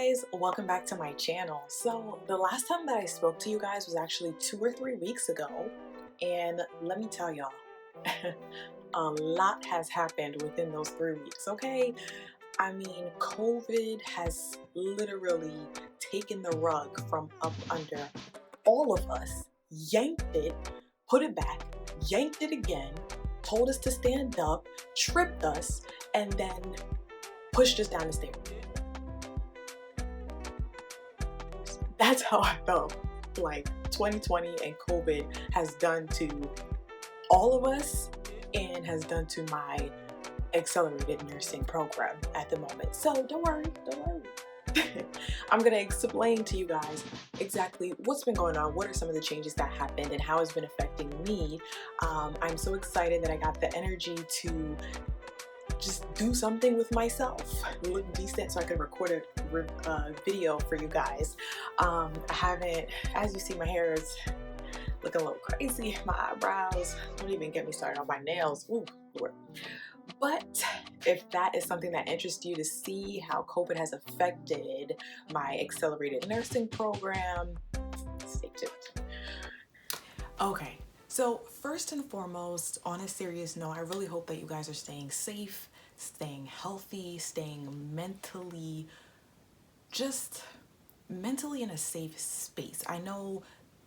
guys, welcome back to my channel. So the last time that I spoke to you guys was actually 2 or 3 weeks ago, and let me tell y'all, a lot has happened within those 3 weeks, okay? I mean, COVID has literally taken the rug from up under all of us, yanked it, put it back, yanked it again, told us to stand up, tripped us, and then pushed us down the stairs. That's how I felt like 2020 and COVID has done to all of us and has done to my accelerated nursing program at the moment. So don't worry. I'm gonna explain to you guys exactly what's been going on, what are some of the changes that happened, and how it's been affecting me. I'm so excited that I got the energy to just do something with myself, look decent, so I could record a video for you guys. I haven't, as you see, my hair is looking a little crazy, my eyebrows, don't even get me started on my nails, ooh, Lord. But if that is something that interests you to see how COVID has affected my accelerated nursing program, stay tuned. Okay. So first and foremost, on a serious note, I really hope that you guys are staying safe, staying healthy, staying mentally in a safe space. I know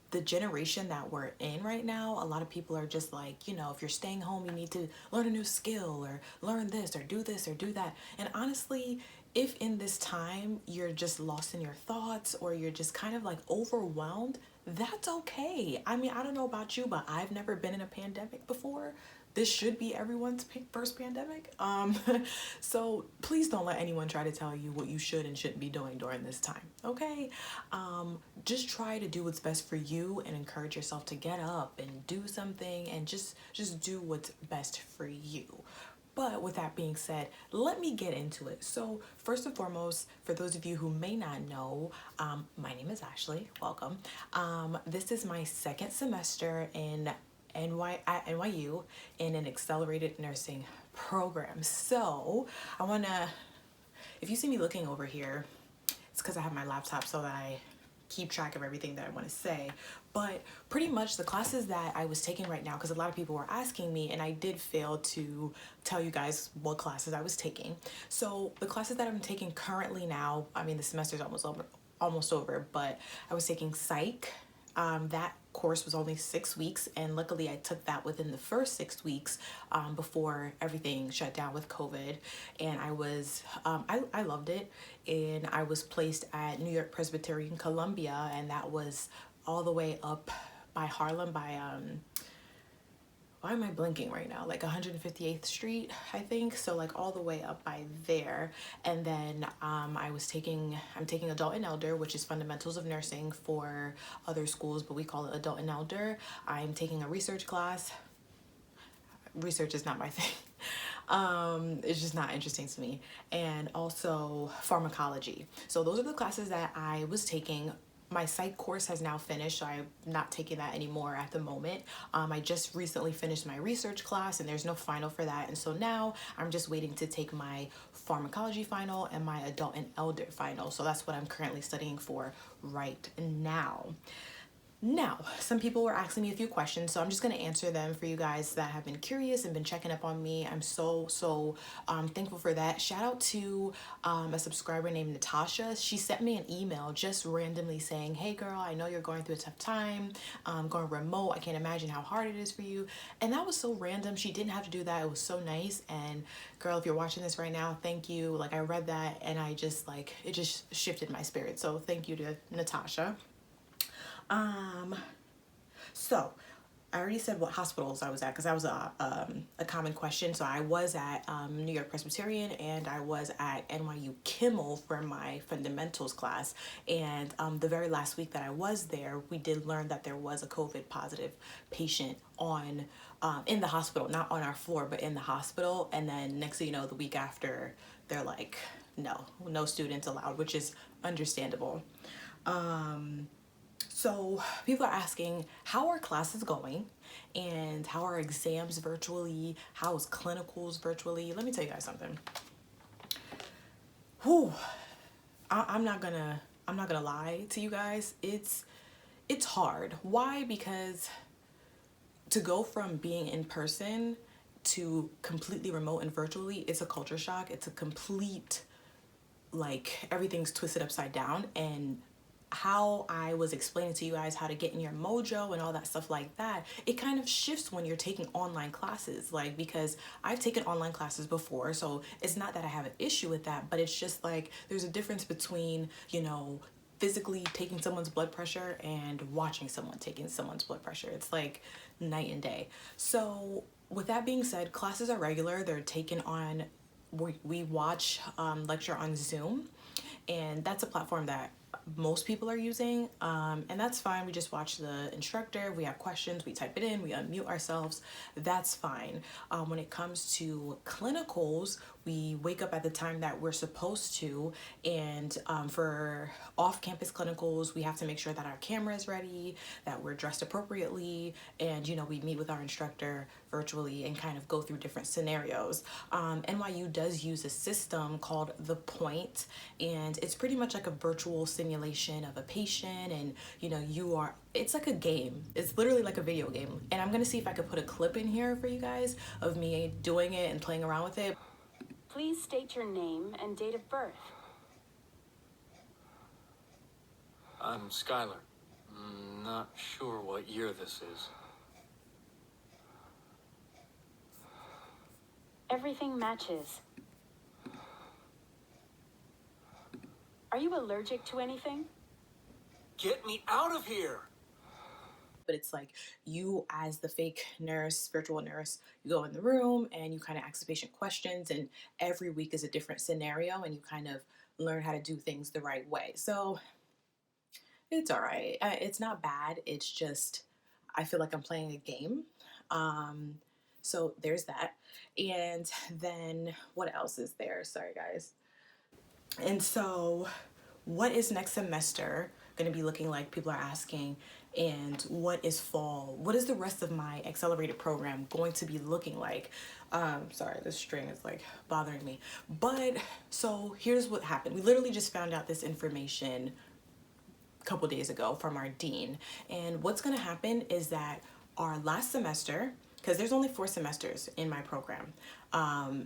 the generation that we're in right now, a lot of people are just like, if you're staying home, you need to learn a new skill or learn this or do that. And honestly, if in this time you're just lost in your thoughts or you're just kind of like overwhelmed, that's okay. I mean, I don't know about you, but I've never been in a pandemic before. This should be everyone's first pandemic. So please don't let anyone try to tell you what you should and shouldn't be doing during this time, okay? Just try to do what's best for you and encourage yourself to get up and do something and just do what's best for you. But with that being said, let me get into it. So first and foremost, for those of you who may not know, my name is Ashley. Welcome. This is my second semester at NYU in an accelerated nursing program. So if you see me looking over here, it's because I have my laptop so that I keep track of everything that I want to say. But pretty much the classes that I was taking right now, because a lot of people were asking me, and I did fail to tell you guys what classes I was taking. So the classes that I'm taking currently now, I mean, the semester's almost over, but I was taking psych. That course was only 6 weeks, and luckily I took that within the first 6 weeks before everything shut down with COVID. And I loved it, and I was placed at New York Presbyterian Columbia, and that was all the way up by Harlem by why am I blinking right now? Like 158th Street, I think. So like all the way up by there. And then I'm taking Adult and Elder, which is Fundamentals of Nursing for other schools, but we call it Adult and Elder. I'm taking a research class. Research is not my thing. It's just not interesting to me. And also pharmacology. So those are the classes that I was taking. My psych course has now finished, so I'm not taking that anymore at the moment. I just recently finished my research class, and there's no final for that. And so now I'm just waiting to take my pharmacology final and my adult and elder final. So that's what I'm currently studying for right now. Now, some people were asking me a few questions, so I'm just going to answer them for you guys that have been curious and been checking up on me. I'm so thankful for that. Shout out to a subscriber named Natasha. She sent me an email just randomly saying, hey girl, I know you're going through a tough time, going remote. I can't imagine how hard it is for you. And that was so random. She didn't have to do that. It was so nice. And girl, if you're watching this right now, thank you. Like, I read that and I just it just shifted my spirit. So thank you to Natasha. So I already said what hospitals I was at, because that was a common question. So I was at New York Presbyterian, and I was at NYU Kimmel for my fundamentals class. And the very last week that I was there, we did learn that there was a COVID positive patient in the hospital, not on our floor, but in the hospital. And then next thing you know, the week after, they're like, no students allowed, which is understandable. So people are asking, how are classes going, and how are exams virtually? How is clinicals virtually? Let me tell you guys something. I'm not gonna lie to you guys. It's hard. Why? Because to go from being in person to completely remote and virtually, it's a culture shock. It's a complete, like, everything's twisted upside down. And how I was explaining to you guys how to get in your mojo and all that stuff like that, it kind of shifts when you're taking online classes. Like, because I've taken online classes before, so it's not that I have an issue with that, but it's just like there's a difference between, physically taking someone's blood pressure and watching someone taking someone's blood pressure. It's like night and day. So with that being said, classes are regular. They're taken on, we watch lecture on Zoom, and that's a platform that most people are using, and that's fine. We just watch the instructor. If we have questions, we type it in, we unmute ourselves. That's fine. When it comes to clinicals, we wake up at the time that we're supposed to, and for off-campus clinicals, we have to make sure that our camera is ready, that we're dressed appropriately, and we meet with our instructor virtually and kind of go through different scenarios. NYU does use a system called The Point, and it's pretty much like a virtual simulation of a patient, and it's like a game. It's literally like a video game. And I'm gonna see if I could put a clip in here for you guys of me doing it and playing around with it. Please state your name and date of birth. I'm Skylar. Not sure what year this is. Everything matches. Are you allergic to anything? Get me out of here! But it's like you, as the fake nurse, virtual nurse, you go in the room and you kind of ask the patient questions, and every week is a different scenario, and you kind of learn how to do things the right way. So it's all right. It's not bad. It's just I feel like I'm playing a game. So there's that. And then what else is there? Sorry, guys. And so what is next semester going to be looking like? People are asking. And what is fall? What is the rest of my accelerated program going to be looking like? Sorry, this string is like bothering me. But so here's what happened. We literally just found out this information a couple days ago from our dean. And what's going to happen is that our last semester, because there's only 4 semesters in my program.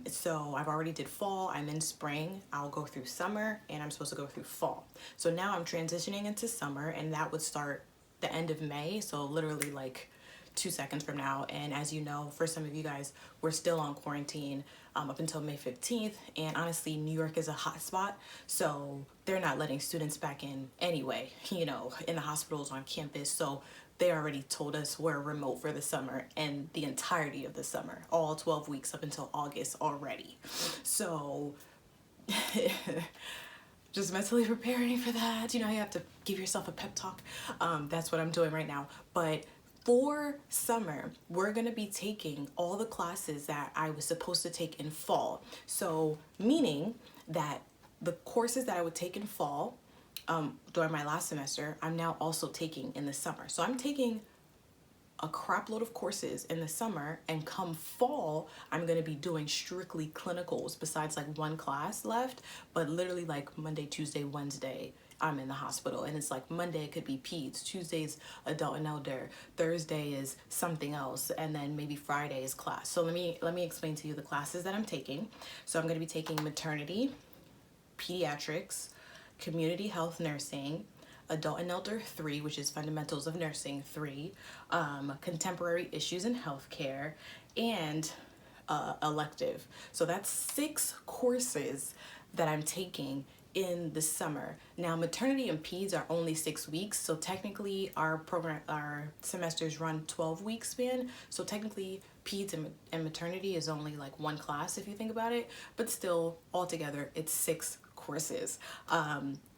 So I've already did fall, I'm in spring, I'll go through summer, and I'm supposed to go through fall. So now I'm transitioning into summer, and that would start the end of May, so literally like 2 seconds from now. And as you know, for some of you guys, we're still on quarantine up until May 15th. And honestly, New York is a hot spot, so they're not letting students back in anyway, in the hospitals, on campus. So they already told us we're remote for the summer, and the entirety of the summer, all 12 weeks up until August already. So just mentally preparing for that. You have to give yourself a pep talk. That's what I'm doing right now. But for summer, we're gonna be taking all the classes that I was supposed to take in fall. So meaning that the courses that I would take in fall during my last semester, I'm now also taking in the summer. So I'm taking a crap load of courses in the summer, and come fall, I'm gonna be doing strictly clinicals besides like 1 class left. But literally like Monday, Tuesday, Wednesday, I'm in the hospital, and it's like Monday it could be peds, Tuesday's adult and elder, Thursday is something else, and then maybe Friday is class. So let me explain to you the classes that I'm taking. So I'm gonna be taking maternity, pediatrics, community health nursing, adult and elder 3, which is fundamentals of nursing 3, contemporary issues in healthcare, and elective. So that's 6 courses that I'm taking in the summer. Now, maternity and peds are only 6 weeks, so technically our semesters run 12-week span. So technically peds and maternity is only like 1 class if you think about it, but still altogether it's 6 courses.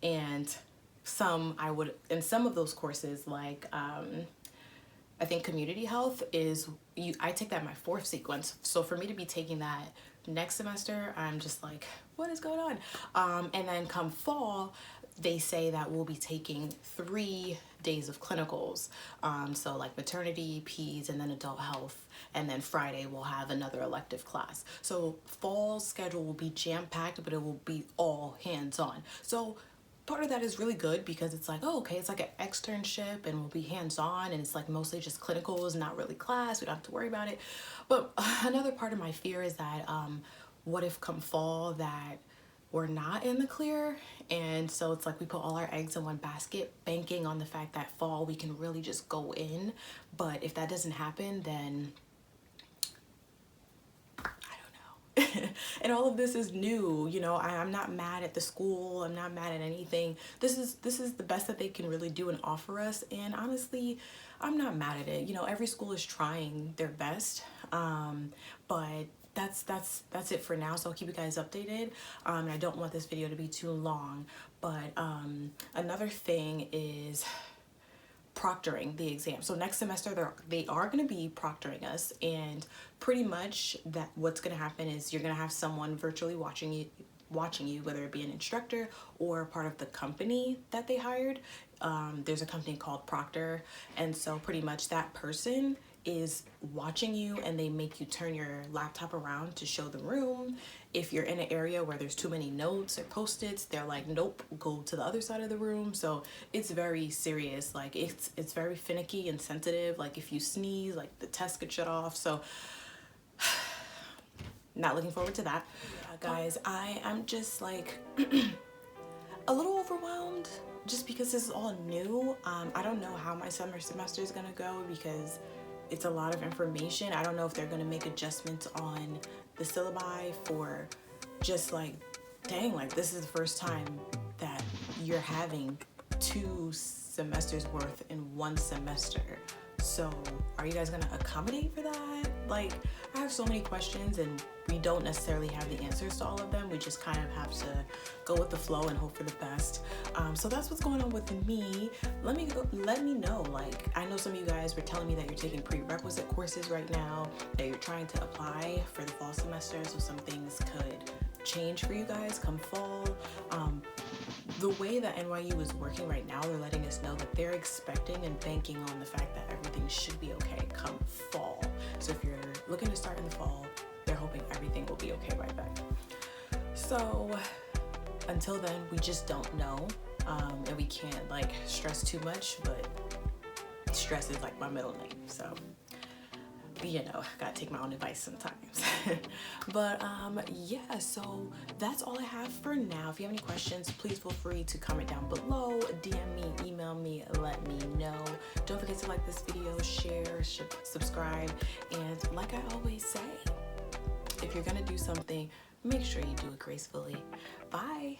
And some of those courses, like I think community health I take that my 4th sequence. So for me to be taking that next semester, I'm just like, what is going on? And then come fall, they say that we'll be taking 3 days of clinicals. So like maternity, peds, and then adult health. And then Friday we'll have another elective class. So fall schedule will be jam-packed, but it will be all hands-on. So part of that is really good because it's like, oh, okay, it's like an externship and we'll be hands-on, and it's like mostly just clinicals, not really class. We don't have to worry about it. But another part of my fear is that what if come fall that we're not in the clear? And so it's like we put all our eggs in one basket, banking on the fact that fall we can really just go in. But if that doesn't happen, then and all of this is new, you know. I'm not mad at the school, I'm not mad at anything. This is the best that they can really do and offer us, and honestly I'm not mad at it. You know, every school is trying their best, but that's it for now. So I'll keep you guys updated. I don't want this video to be too long, but another thing is proctoring the exam. So next semester they are going to be proctoring us, and pretty much that what's going to happen is you're going to have someone virtually watching you, whether it be an instructor or part of the company that they hired. There's a company called Proctor, and so pretty much that person is watching you, and they make you turn your laptop around to show the room. If you're in an area where there's too many notes or post-its, they're like, nope, go to the other side of the room. So it's very serious. Like it's very finicky and sensitive. Like if you sneeze, like the test could shut off. So not looking forward to that. Guys, I am just like a little overwhelmed just because this is all new. I don't know how my summer semester is gonna go because it's a lot of information. I don't know if they're gonna make adjustments on the syllabi for just like, dang, like this is the first time that you're having 2 semesters worth in 1 semester. So are you guys gonna accommodate for that? Like, I have so many questions and we don't necessarily have the answers to all of them. We just kind of have to go with the flow and hope for the best. So that's what's going on with me. Let me know. Like, I know some of you guys were telling me that you're taking prerequisite courses right now, that you're trying to apply for the fall semester, so some things could change for you guys come fall. The way that NYU is working right now, they're letting us know that they're expecting and banking on the fact that everything should be okay come fall. So if you're looking to start in the fall, they're hoping everything will be okay right back. So until then, we just don't know, and we can't like stress too much, but stress is like my middle name, so you know, gotta take my own advice sometimes. But yeah, so that's all I have for now. If you have any questions, please feel free to comment down below, DM me, email me, let me know. Don't forget to like this video, share, subscribe, and like I always say, if you're gonna do something, make sure you do it gracefully. Bye.